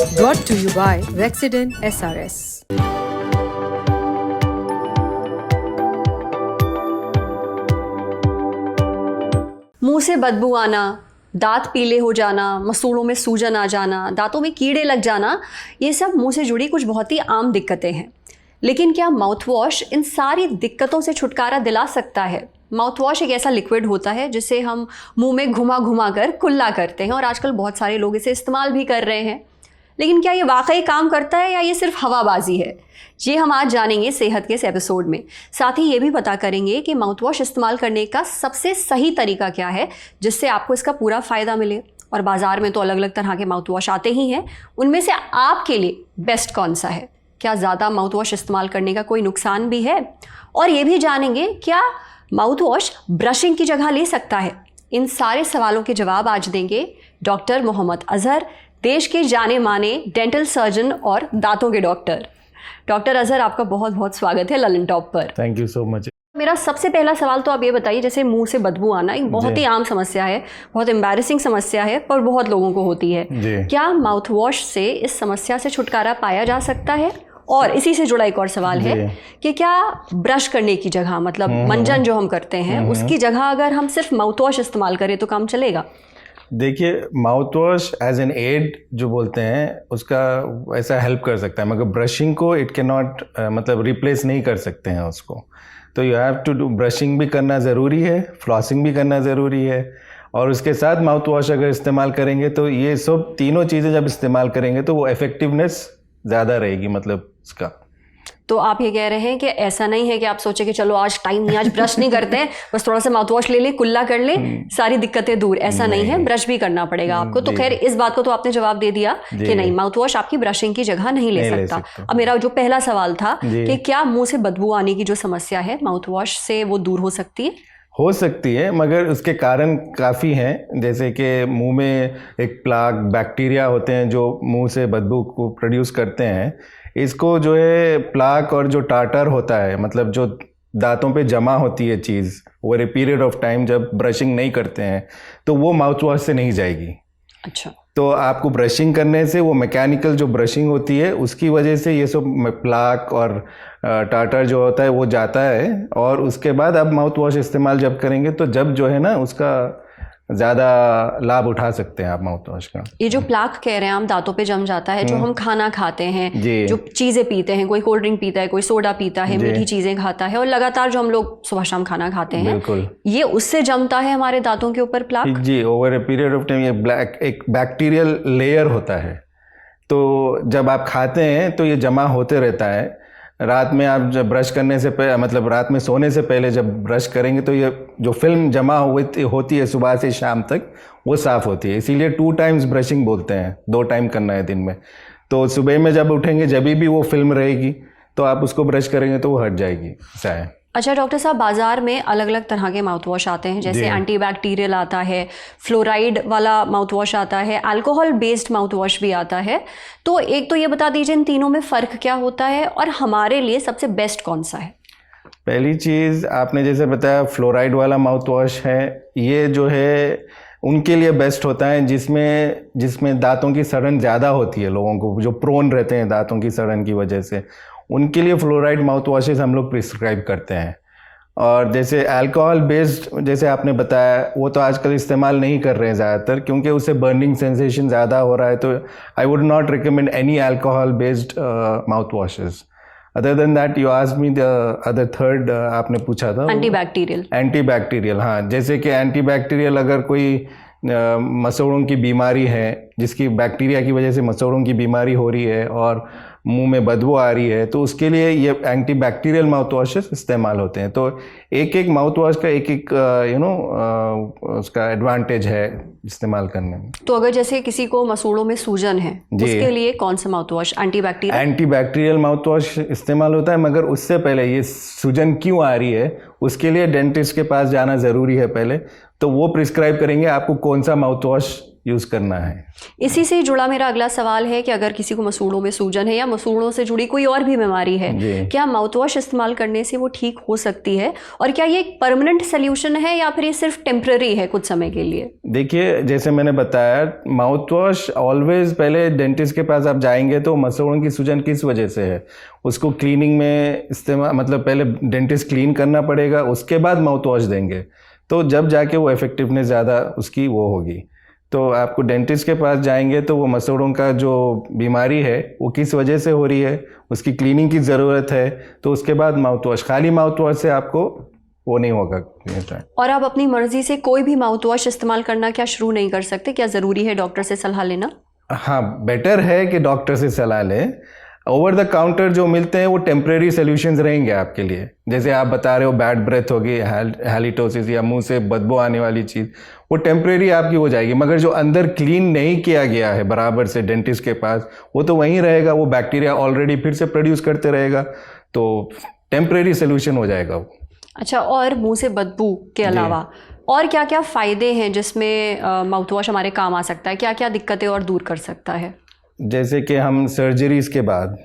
Brought to you by Rexidin SRS. मुंह से बदबू आना, दांत पीले हो जाना, मसूड़ों में सूजन आ जाना, दांतों में कीड़े लग जाना, ये सब मुंह से जुड़ी कुछ बहुत ही आम दिक्कतें हैं। लेकिन क्या माउथ वॉश इन सारी दिक्कतों से छुटकारा दिला सकता है? माउथ वॉश एक ऐसा लिक्विड होता है जिसे हम मुंह में घुमा घुमा कर कुल्ला करते हैं और आजकल बहुत सारे लोग इसे इस्तेमाल भी कर रहे हैं। लेकिन क्या ये वाकई काम करता है या ये सिर्फ हवाबाजी है? ये हम आज जानेंगे सेहत के इस एपिसोड में। साथ ही ये भी पता करेंगे कि माउथ वॉश इस्तेमाल करने का सबसे सही तरीका क्या है जिससे आपको इसका पूरा फ़ायदा मिले। और बाज़ार में तो अलग अलग तरह के माउथ वॉश आते ही हैं, उनमें से आपके लिए बेस्ट कौन सा है? क्या ज़्यादा माउथ वॉश इस्तेमाल करने का कोई नुकसान भी है? और ये भी जानेंगे क्या माउथ वॉश ब्रशिंग की जगह ले सकता है? इन सारे सवालों के जवाब आज देंगे डॉक्टर मोहम्मद अजहर, देश के जाने माने डेंटल सर्जन और दांतों के डॉक्टर। डॉक्टर अजहर, आपका बहुत बहुत स्वागत है ललन टॉप पर। Thank you so much. मेरा सबसे पहला सवाल तो आप ये बताइए, जैसे मुंह से बदबू आना एक बहुत ही आम समस्या है, बहुत एम्बैरेसिंग समस्या है, पर बहुत लोगों को होती है। क्या माउथ वॉश से इस समस्या से छुटकारा पाया जा सकता है? और इसी से जुड़ा एक और सवाल है कि क्या ब्रश करने की जगह, मतलब मंजन जो हम करते हैं, उसकी जगह अगर हम सिर्फ माउथ वॉश इस्तेमाल करें तो काम चलेगा? देखिए, mouthwash as an aid जो बोलते हैं उसका ऐसा हेल्प कर सकता है, मगर ब्रशिंग को इट कैन नॉट मतलब रिप्लेस नहीं कर सकते हैं उसको। तो you have to do, brushing भी करना ज़रूरी है, फ्लॉसिंग भी करना ज़रूरी है, और उसके साथ माउथ वॉश अगर इस्तेमाल करेंगे तो ये सब तीनों चीज़ें जब इस्तेमाल करेंगे तो वो इफ़ेक्टिवनेस ज़्यादा रहेगी, मतलब उसका। तो आप ये कह रहे हैं कि ऐसा नहीं है कि आप सोचे कि चलो आज टाइम नहीं, आज ब्रश नहीं करते हैं, बस थोड़ा सा माउथ वॉश ले ले, कुल्ला कर ले, सारी दिक्कतें दूर, ऐसा नहीं है, ब्रश भी करना पड़ेगा आपको। तो खैर इस बात को तो आपने जवाब दे दिया कि नहीं, माउथ वॉश आपकी ब्रशिंग की जगह नहीं ले सकता। अब मेरा जो पहला सवाल था कि क्या मुंह से बदबू आने की जो समस्या है माउथ वॉश से वो दूर हो सकती है? हो सकती है, मगर उसके कारण काफ़ी हैं, जैसे कि मुंह में एक प्लाक बैक्टीरिया होते हैं जो मुंह से बदबू को प्रोड्यूस करते हैं। इसको जो है प्लाक और जो टाटर होता है, मतलब जो दांतों पे जमा होती है चीज़ over a period of time, जब ब्रशिंग नहीं करते हैं तो वो माउथ वॉश से नहीं जाएगी। अच्छा। तो आपको ब्रशिंग करने से वो मैकेनिकल जो ब्रशिंग होती है उसकी वजह से ये सब प्लाक और टाटर जो होता है वो जाता है, और उसके बाद आप माउथ वॉश इस्तेमाल जब करेंगे तो जब जो है ना उसका ज़्यादा लाभ उठा सकते हैं आप माउथ वॉश का। ये जो प्लाक कह रहे हैं हम, दांतों पे जम जाता है, जो हम खाना खाते हैं, जो चीज़ें पीते हैं, कोई कोल्ड ड्रिंक पीता है, कोई सोडा पीता है, मीठी चीज़ें खाता है, और लगातार जो हम लोग सुबह शाम खाना खाते हैं, बिल्कुल, ये उससे जमता है हमारे दांतों के ऊपर प्लाक। जी, over a period of time ये एक बैक्टीरियल लेयर होता है। तो जब आप खाते हैं तो ये जमा होते रहता है। रात में आप जब ब्रश करने से पहले, मतलब रात में सोने से पहले जब ब्रश करेंगे तो ये जो फिल्म जमा होती है सुबह से शाम तक, वो साफ़ होती है। इसीलिए 2 टाइम्स ब्रशिंग बोलते हैं, 2 टाइम करना है दिन में। तो सुबह में जब उठेंगे जब भी वो फिल्म रहेगी तो आप उसको ब्रश करेंगे तो वो हट जाएगी, ऐसा है। अच्छा डॉक्टर साहब, बाज़ार में अलग अलग तरह के माउथ वॉश आते हैं, जैसे एंटीबैक्टीरियल आता है, फ्लोराइड वाला माउथ वॉश आता है, अल्कोहल बेस्ड माउथ वॉश भी आता है। तो एक तो ये बता दीजिए इन तीनों में फ़र्क क्या होता है और हमारे लिए सबसे बेस्ट कौन सा है? पहली चीज़ आपने जैसे बताया, फ्लोराइड वाला माउथ वॉश है, ये जो है उनके लिए बेस्ट होता है जिसमें दांतों की सड़न ज़्यादा होती है, लोगों को जो प्रोन रहते हैं दांतों की सड़न की वजह से, उनके लिए फ्लोराइड माउथ वॉशेस हम लोग प्रिस्क्राइब करते हैं। और जैसे अल्कोहल बेस्ड जैसे आपने बताया, वो तो आजकल इस्तेमाल नहीं कर रहे हैं ज़्यादातर, क्योंकि उससे बर्निंग सेंसेशन ज़्यादा हो रहा है। तो I would not recommend any alcohol based mouth washes. Other than that you asked me the other third, आपने पूछा था एंटीबैक्टीरियल। हाँ, जैसे कि एंटीबैक्टीरियल अगर कोई मसूड़ों की बीमारी है, जिसकी बैक्टीरिया की वजह से मसूड़ों की बीमारी हो रही है और मुंह में बदबू आ रही है, तो उसके लिए ये एंटीबैक्टीरियल माउथ वॉशेस इस्तेमाल होते हैं। तो एक एक माउथ वॉश का एक एक उसका एडवांटेज है इस्तेमाल करने में। तो अगर जैसे किसी को मसूड़ों में सूजन है, उसके लिए कौन सा mouth wash? Antibacterial mouth wash इस्तेमाल होता है, मगर उससे पहले ये सूजन क्यों आ रही है उसके लिए डेंटिस्ट के पास जाना ज़रूरी है पहले। तो वो प्रिस्क्राइब करेंगे आपको कौन सा माउथ वॉश यूज़ करना है। इसी से जुड़ा मेरा अगला सवाल है कि अगर किसी को मसूड़ों में सूजन है या मसूड़ों से जुड़ी कोई और भी बीमारी है, क्या माउथ वॉश इस्तेमाल करने से वो ठीक हो सकती है, और क्या ये एक परमानेंट सल्यूशन है या फिर ये सिर्फ टेम्पररी है कुछ समय के लिए? देखिए, जैसे मैंने बताया, माउथ वॉश ऑलवेज पहले डेंटिस्ट के पास आप जाएंगे तो मसूड़ों की सूजन किस वजह से है उसको क्लीनिंग में इस्तेमाल, मतलब पहले डेंटिस्ट क्लीन करना पड़ेगा, उसके बाद माउथ वॉश देंगे, तो जब जाके वो इफेक्टिवनेस ज़्यादा उसकी वो होगी। तो आपको डेंटिस्ट के पास जाएंगे तो वो मसूड़ों का जो बीमारी है वो किस वजह से हो रही है, उसकी क्लीनिंग की ज़रूरत है, तो उसके बाद माउथ वॉश, खाली माउथ वॉश से आपको वो नहीं होगा। और आप अपनी मर्जी से कोई भी माउथ वॉश इस्तेमाल करना क्या शुरू नहीं कर सकते? क्या ज़रूरी है डॉक्टर से सलाह लेना? हाँ, बेटर है कि डॉक्टर से सलाह लें। ओवर द काउंटर जो मिलते हैं वो टेम्परेरी सॉल्यूशंस रहेंगे आपके लिए। जैसे आप बता रहे हो बैड ब्रेथ होगी, हैलिटोसिस या मुंह से बदबू आने वाली चीज़, वो टेम्परेरी आपकी हो जाएगी, मगर जो अंदर क्लीन नहीं किया गया है बराबर से डेंटिस्ट के पास, वो तो वहीं रहेगा, वो बैक्टीरिया ऑलरेडी फिर से प्रोड्यूस करते रहेगा, तो टेम्परेरी सॉल्यूशन हो जाएगा वो। अच्छा, और मुंह से बदबू के अलावा और क्या क्या फ़ायदे हैं जिसमें माउथ वॉश हमारे काम आ सकता है? क्या क्या दिक्कतें और दूर कर सकता है? जैसे कि हम सर्जरीज़ के बाद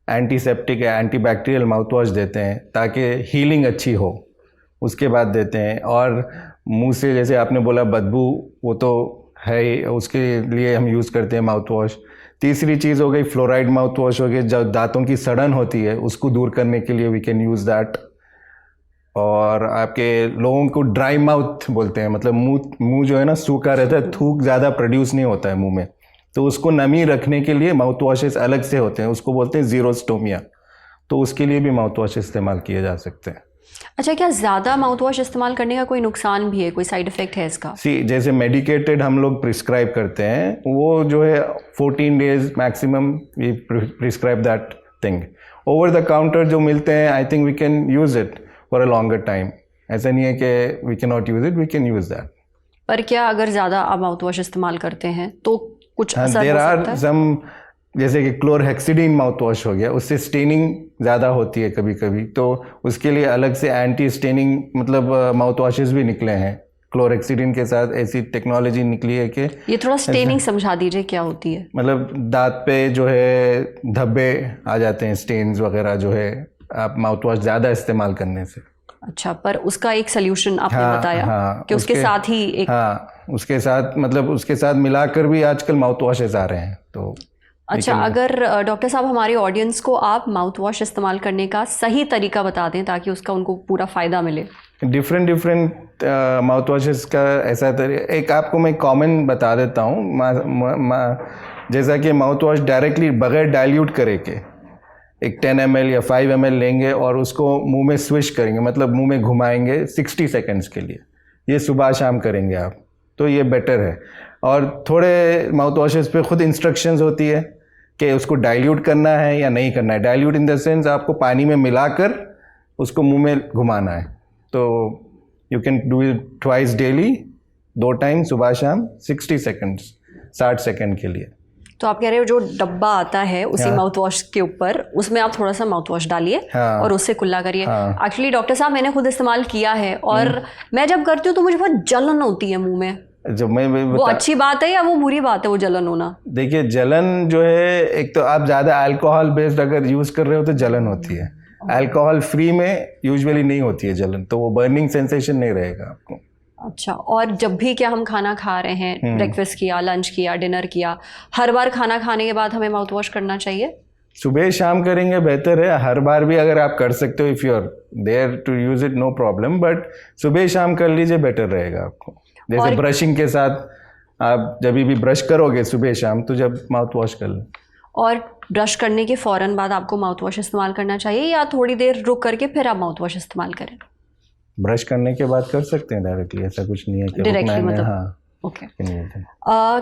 एंटीसेप्टिक या एंटीबैक्टीरियल माउथ वॉश देते हैं ताकि हीलिंग अच्छी हो, उसके बाद देते हैं। और मुंह से जैसे आपने बोला बदबू, वो तो है ही, उसके लिए हम यूज़ करते हैं माउथ वॉश। तीसरी चीज़ हो गई फ्लोराइड माउथ वॉश हो गई, जब दांतों की सड़न होती है उसको दूर करने के लिए वी कैन यूज़ दैट। और आपके लोगों को ड्राई माउथ बोलते हैं, मतलब मुंह जो है ना सूखा रहता है, थूक ज़्यादा प्रोड्यूस नहीं होता है मुंह में, तो उसको नमी रखने के लिए माउथ वॉशेस अलग से होते हैं, उसको बोलते हैं ज़ीरोस्टोमिया, तो उसके लिए भी माउथ वॉश इस्तेमाल किए जा सकते हैं। अच्छा, क्या ज़्यादा माउथ वॉश इस्तेमाल करने का कोई नुकसान भी है, कोई साइड इफ़ेक्ट है इसका? जैसे मेडिकेटेड हम लोग प्रिस्क्राइब करते हैं, वो जो है 14 days maximum we prescribe that thing. Over the counter जो मिलते हैं, I think we can use it for a longer time. ऐसा नहीं है कि we cannot use it, we can use that. पर क्या अगर ज़्यादा आप माउथ वॉश इस्तेमाल करते हैं तो कुछ असर हो देयर सकता है? आर सम, जैसे कि क्लोरहेक्सिडीन माउथ वॉश हो गया, उससे स्टेनिंग ज़्यादा होती है कभी कभी, तो उसके लिए अलग से एंटी स्टेनिंग मतलब माउथ वॉशेस भी निकले हैं क्लोरहेक्सिडीन के साथ। ऐसी टेक्नोलॉजी निकली है कि ये थोड़ा स्टेनिंग समझा दीजिए क्या होती है? मतलब दांत पे जो है धब्बे आ जाते हैं, स्टेन्स वगैरह जो है, आप माउथ वॉश ज़्यादा इस्तेमाल करने से। अच्छा, पर उसका एक सल्यूशन आपने बताया कि उसके साथ ही एक, उसके साथ मतलब उसके साथ मिलाकर भी आजकल माउथ वॉशेस आ रहे हैं, तो अच्छा, अगर डॉक्टर साहब हमारे ऑडियंस को आप माउथ वॉश इस्तेमाल करने का सही तरीका बता दें ताकि उसका उनको पूरा फ़ायदा मिले। डिफरेंट माउथ वॉशेस का ऐसा एक आपको मैं कॉमन बता देता हूँ। जैसा कि माउथ वॉश डायरेक्टली बगैर डाइल्यूट करे के एक 10 ml या 5 ml लेंगे और उसको मुंह में स्विश करेंगे, मतलब मुंह में घुमाएंगे 60 सेकेंड्स के लिए, ये सुबह शाम करेंगे आप, तो ये बेटर है। और थोड़े माउथ वॉशेस पे खुद इंस्ट्रक्शंस होती है कि उसको डाइल्यूट करना है या नहीं करना है। डाइल्यूट इन द सेंस आपको पानी में मिलाकर उसको मुंह में घुमाना है, तो you can do it twice daily, 2 time सुबह शाम, 60 सेकेंड्स, 60 सेकेंड के लिए। तो आप कह रहे हो जो डब्बा आता है उसी माउथ वॉश के ऊपर, उसमें आप थोड़ा सा माउथ वॉश डालिए और उससे कुल्ला करिए। एक्चुअली डॉक्टर साहब मैंने खुद इस्तेमाल किया है और मैं जब करती हूँ तो मुझे बहुत जलन होती है मुंह में। जब मैं वो अच्छी बात है या वो बुरी बात है वो जलन होना? देखिए, जलन जो है, एक तो आप ज़्यादा अल्कोहल बेस्ड अगर यूज़ कर रहे हो तो जलन होती है, अल्कोहल फ्री में यूजुअली नहीं होती है जलन, तो वो बर्निंग सेंसेशन नहीं रहेगा आपको। अच्छा, और जब भी क्या हम खाना खा रहे हैं, ब्रेकफास्ट किया, लंच किया, डिनर किया, हर बार खाना खाने के बाद हमें माउथ वॉश करना चाहिए? सुबह शाम करेंगे बेहतर है, हर बार भी अगर आप कर सकते हो, if you are there to use it no problem, but सुबह शाम कर लीजिए, बेटर रहेगा आपको। जैसे ब्रशिंग के साथ आप जब भी ब्रश करोगे सुबह शाम, तो जब माउथ वॉश कर लें। और ब्रश करने के फ़ौरन बाद आपको माउथ वॉश इस्तेमाल करना चाहिए या थोड़ी देर रुक करके फिर आप माउथ वॉश इस्तेमाल करें? ब्रश करने के बाद कर सकते हैं डायरेक्टली, ऐसा कुछ नहीं है कि डायरेक्टली, मतलब हाँ। ओके।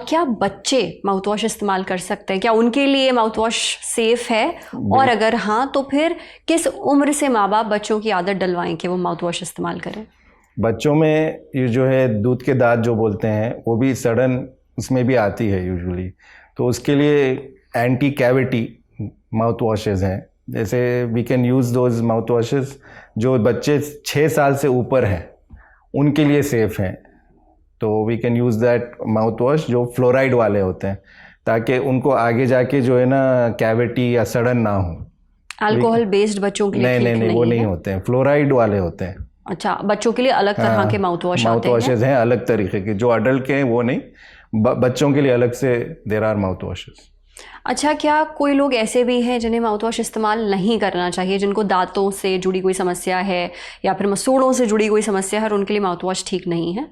क्या बच्चे माउथ वॉश इस्तेमाल कर सकते हैं? क्या उनके लिए माउथ वॉश सेफ है? और अगर हाँ, तो फिर किस उम्र से माँ बाप बच्चों की आदत डलवाएं कि वो माउथ वॉश इस्तेमाल करें? बच्चों में ये जो है दूध के दांत जो बोलते हैं, वो भी सडन उसमें भी आती है यूजुअली, तो उसके लिए एंटी कैविटी माउथ वॉशेज़ हैं। जैसे we can use those mouthwashes जो बच्चे 6 साल से ऊपर हैं उनके लिए सेफ़ हैं। तो we can use that mouthwash जो फ्लोराइड वाले होते हैं, ताकि उनको आगे जाके जो है ना कैविटी या सड़न ना हो। अल्कोहल बेस्ड बच्चों के लिए ठीक नहीं वो नहीं होते हैं, फ्लोराइड वाले होते हैं। अच्छा, बच्चों के लिए अलग तरह के माउथ वॉश आते हैं? माउथ वॉशेज हैं अलग तरीके के, जो अडल्ट के हैं वो नहीं, बच्चों के लिए अलग से देयर आर माउथ वॉशेज। अच्छा, क्या कोई लोग ऐसे भी हैं जिन्हें माउथ वॉश इस्तेमाल नहीं करना चाहिए, जिनको दांतों से जुड़ी कोई समस्या है या फिर मसूड़ों से जुड़ी कोई समस्या है और उनके लिए माउथ वॉश ठीक नहीं है?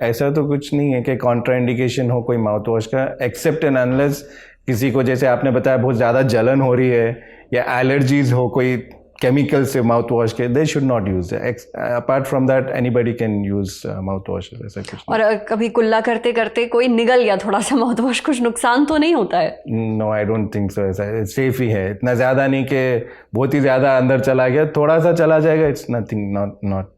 ऐसा तो कुछ नहीं है कि कॉन्ट्राइंडिकेशन हो कोई माउथ वॉश का, एक्सेप्ट एंड अनलेस किसी को, जैसे आपने बताया, बहुत ज़्यादा जलन हो रही है या एलर्जीज हो कोई केमिकल से माउथ वॉश के, they should not use. Apart from that anybody can use mouth wash, ऐसा कुछ। और कभी कुल्ला करते करते कोई निगल गया थोड़ा सा माउथ वॉश, कुछ नुकसान तो नहीं होता है? No, I don't think so. ऐसा सेफ ही है, इतना ज़्यादा नहीं कि बहुत ही ज़्यादा अंदर चला गया, थोड़ा सा चला जाएगा, it's nothing, not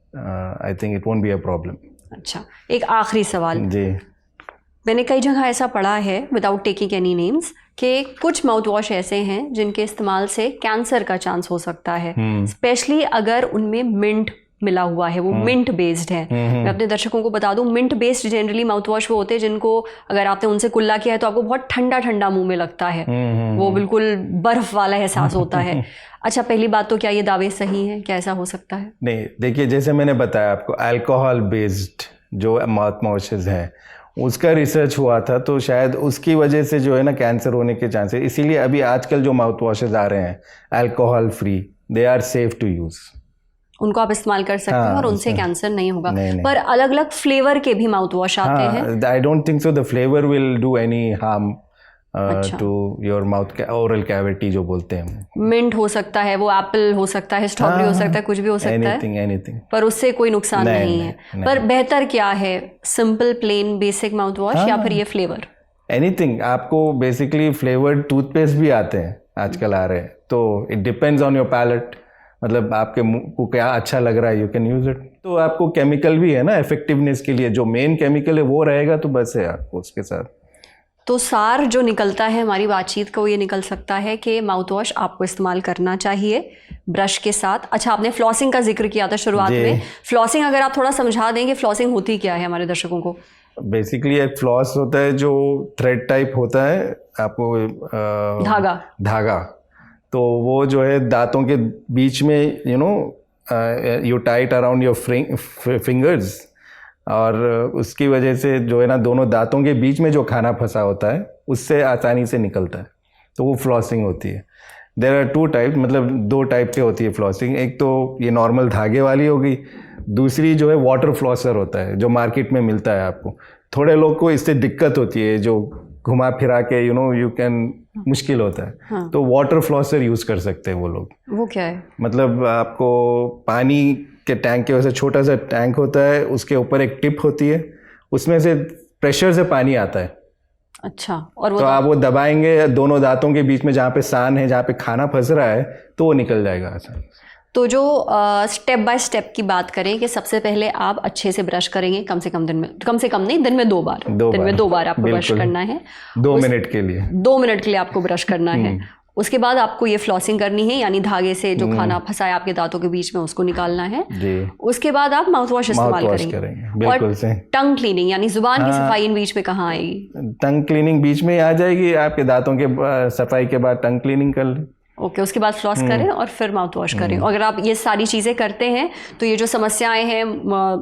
I think it won't be a problem. अच्छा, एक आखिरी सवाल जी। मैंने कई जगह ऐसा पढ़ा है, विदाउट टेकिंग एनी नेम्स, कि कुछ माउथ वॉश ऐसे हैं जिनके इस्तेमाल से कैंसर का चांस हो सकता है, स्पेशली अगर उनमें मिंट मिला हुआ है, वो मिंट बेस्ड है। मैं अपने दर्शकों को बता दूं, mint based generally mouthwash वो होते हैं जिनको अगर आपने उनसे कुल्ला किया है तो आपको बहुत ठंडा ठंडा मुंह में लगता है, वो बिल्कुल बर्फ वाला एहसास होता है। अच्छा, पहली बात तो क्या ये दावे सही है, क्या ऐसा हो सकता है? नहीं, देखिए जैसे मैंने बताया आपको, अल्कोहल बेस्ड जो माउथ वॉशेज हैं उसका रिसर्च हुआ था, तो शायद उसकी वजह से जो है ना कैंसर होने के चांसेस, इसीलिए अभी आजकल जो माउथ वॉशेज आ रहे हैं alcohol free, they are safe to use, उनको आप इस्तेमाल कर सकते हैं और उनसे कैंसर नहीं होगा। पर अलग अलग फ्लेवर के भी माउथ वॉश आते हैं? I don't think so the flavour will do any harm to your mouth oral cavity जो बोलते हैं। मिंट हो सकता है, वो एप्पल हो सकता है, स्ट्रॉबेरी हो सकता है, कुछ भी हो सकता है, एनीथिंग, पर उससे कोई नुकसान नहीं है। पर बेहतर क्या है, simple plain basic mouthwash या फिर ये फ्लेवर? एनीथिंग। आपको बेसिकली फ्लेवर्ड टूथपेस्ट भी आते हैं आजकल आ रहे हैं, तो it depends on your palate, मतलब आपके मुंह को क्या अच्छा लग रहा है, यू कैन यूज इट। तो आपको केमिकल भी है ना इफेक्टिवनेस के लिए, जो मेन केमिकल है वो रहेगा तो बस है आपको उसके साथ। तो सार जो निकलता है हमारी बातचीत को, ये निकल सकता है कि माउथ वॉश आपको इस्तेमाल करना चाहिए ब्रश के साथ। अच्छा, आपने फ्लॉसिंग का जिक्र किया था शुरुआत में, फ्लॉसिंग अगर आप थोड़ा समझा दें कि फ्लॉसिंग होती क्या है हमारे दर्शकों को? बेसिकली एक फ्लॉस होता है जो थ्रेड टाइप होता है, आपको धागा, तो वो जो है दांतों के बीच में you tight around your fingers, और उसकी वजह से जो है ना दोनों दांतों के बीच में जो खाना फंसा होता है उससे आसानी से निकलता है, तो वो फ्लॉसिंग होती है। देयर आर टू टाइप, मतलब दो टाइप की होती है फ्लॉसिंग। एक तो ये नॉर्मल धागे वाली होगी, दूसरी जो है वाटर फ्लॉसर होता है जो मार्केट में मिलता है आपको। थोड़े लोग को इससे दिक्कत होती है, जो घुमा फिरा के यू कैन मुश्किल होता है, हाँ। तो वाटर फ्लॉसर यूज़ कर सकते हैं वो लोग। वो क्या है? मतलब आपको पानी के टैंक के वैसे छोटा सा टैंक होता है, उसके ऊपर एक टिप होती है, उसमें से प्रेशर से पानी आता है। अच्छा, और वो तो आप वो दबाएंगे दोनों दांतों के बीच में, जहाँ पे सान है, जहाँ पे खाना फंस रहा है, तो वो निकल जाएगा आसानी से। तो जो स्टेप बाय स्टेप की बात करें कि सबसे पहले आप अच्छे से ब्रश करेंगे, कम से कम नहीं, दिन में 2 बार, दिन में 2 बार आपको ब्रश करना है 2 मिनट के लिए, 2 मिनट के लिए आपको ब्रश करना है। उसके बाद आपको ये फ्लॉसिंग करनी है, यानी धागे से जो खाना फंसा है आपके दांतों के बीच में उसको निकालना है जी। उसके बाद आप माउथ वॉश इस्तेमाल करेंगे। बिल्कुल से। टंग क्लीनिंग यानी जुबान की सफाई इन बीच में कहाँ आएगी? टंग क्लीनिंग बीच में आ जाएगी, आपके दांतों के सफाई के बाद टंग क्लीनिंग कर लें। ओके, उसके बाद फ्लॉस करें और फिर माउथ वॉश करें। अगर आप ये सारी चीज़ें करते हैं तो ये जो समस्याएं हैं,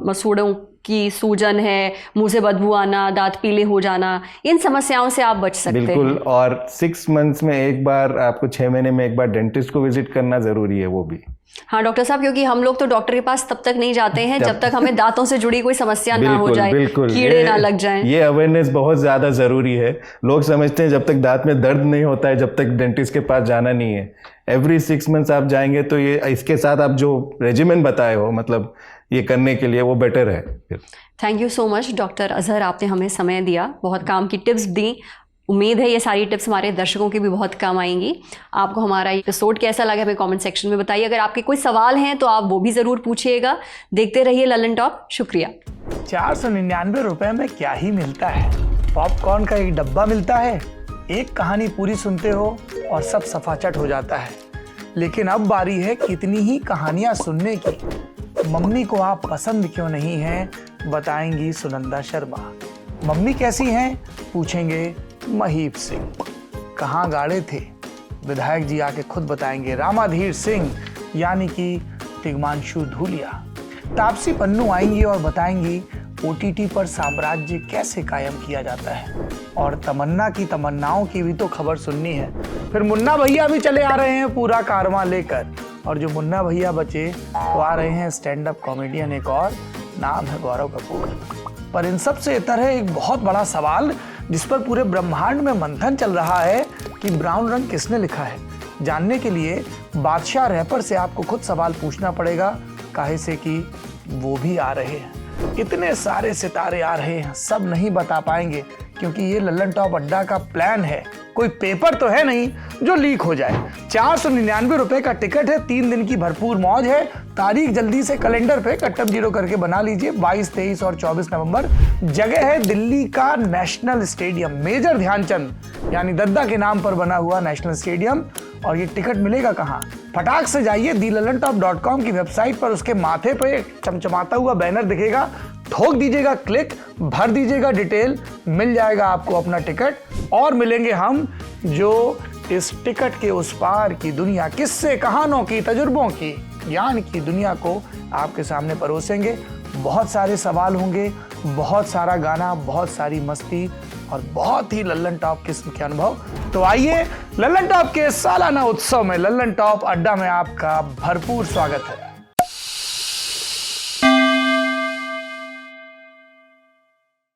मसूड़ों की सूजन है, मुंह से बदबू आना, दांत पीले हो जाना, इन समस्याओं से आप बच सकते हैं। बिल्कुल, और 6 मंथ्स में एक बार, आपको 6 महीने में एक बार डेंटिस्ट को विजिट करना ज़रूरी है, वो भी। हाँ डॉक्टर साहब, क्योंकि हम लोग तो डॉक्टर के पास तब तक नहीं जाते हैं जब तक हमें दांतों से जुड़ी कोई समस्या ना हो जाए, कीड़े ना लग जाएं। ये अवेयरनेस बहुत ज़्यादा ज़रूरी है। लोग समझते हैं जब तक दांत में दर्द नहीं होता है जब तक डेंटिस्ट के पास जाना नहीं है। एवरी 6 मंथ्स आप जाएंगे तो ये, इसके साथ आप जो रेजिमेंट बताए हो, मतलब ये करने के लिए, वो बेटर है। Thank you so much doctor Azhar, आपने हमें समय दिया, बहुत काम की टिप्स दी। उम्मीद है ये सारी टिप्स हमारे दर्शकों की भी बहुत काम आएंगी। आपको हमारा एपिसोड कैसा लगा हमें कमेंट सेक्शन में बताइए। अगर आपके कोई सवाल हैं तो आप वो भी ज़रूर पूछिएगा। देखते रहिए ललन टॉप। शुक्रिया। 499 रुपए में क्या ही मिलता है? पॉपकॉर्न का एक डब्बा मिलता है, एक कहानी पूरी सुनते हो और सब सफाचट हो जाता है। लेकिन अब बारी है कितनी ही कहानियां सुनने की। मम्मी को आप पसंद क्यों नहीं हैं, बताएंगी सुनंदा शर्मा। मम्मी कैसी हैं, पूछेंगे महीप सिंह। कहाँ गाड़े थे, विधायक जी आके खुद बताएंगे रामाधीर सिंह यानी कि तिग्मांशु धूलिया। तापसी पन्नू आएंगी और बताएंगी ओटीटी पर साम्राज्य कैसे कायम किया जाता है। और तमन्ना की तमन्नाओं की भी तो खबर सुननी है। फिर मुन्ना भैया भी चले आ रहे हैं पूरा कारवां लेकर, और जो मुन्ना भैया बचे वो आ रहे हैं स्टैंड अप कॉमेडियन, एक और नाम है गौरव कपूर। पर इन सब से इतर है एक बहुत बड़ा सवाल जिस पर पूरे ब्रह्मांड में मंथन चल रहा है कि ब्राउन रंग किसने लिखा है। जानने के लिए बादशाह रैपर से आपको खुद सवाल पूछना पड़ेगा, काहे से कि वो भी आ रहे हैं। इतने सारे सितारे आ रहे हैं, सब नहीं बता पाएंगे क्योंकि ये लल्लन टॉप अड्डा का प्लान है। कोई पेपर तो है नहीं जो लीक हो जाए। 499 रुपए का टिकट है, 3 दिन की भरपूर मौज है। तारीख जल्दी से कैलेंडर पे कट्टम जीरो करके बना लीजिए, 22, 23 और 24 नवंबर। जगह है दिल्ली का नेशनल स्टेडियम, मेजर ध्यानचंद यानी दद्दा के नाम पर बना हुआ नेशनल स्टेडियम। और ये टिकट मिलेगा कहाँ? फटाक से जाइए thelallanTop.com की वेबसाइट पर, उसके माथे पे चमचमाता हुआ बैनर दिखेगा, ठोक दीजिएगा क्लिक, भर दीजिएगा डिटेल, मिल जाएगा आपको अपना टिकट। और मिलेंगे हम जो इस टिकट के उस पार की दुनिया, किस्से कहानों की, तजुर्बों की, ज्ञान की दुनिया को आपके सामने परोसेंगे। बहुत सारे सवाल होंगे, बहुत सारा गाना, बहुत सारी मस्ती और बहुत ही लल्लन टॉप किस्म के अनुभव। तो आइए लल्लन टॉप के सालाना उत्सव में लल्लन टॉप अड्डा में आपका भरपूर स्वागत है।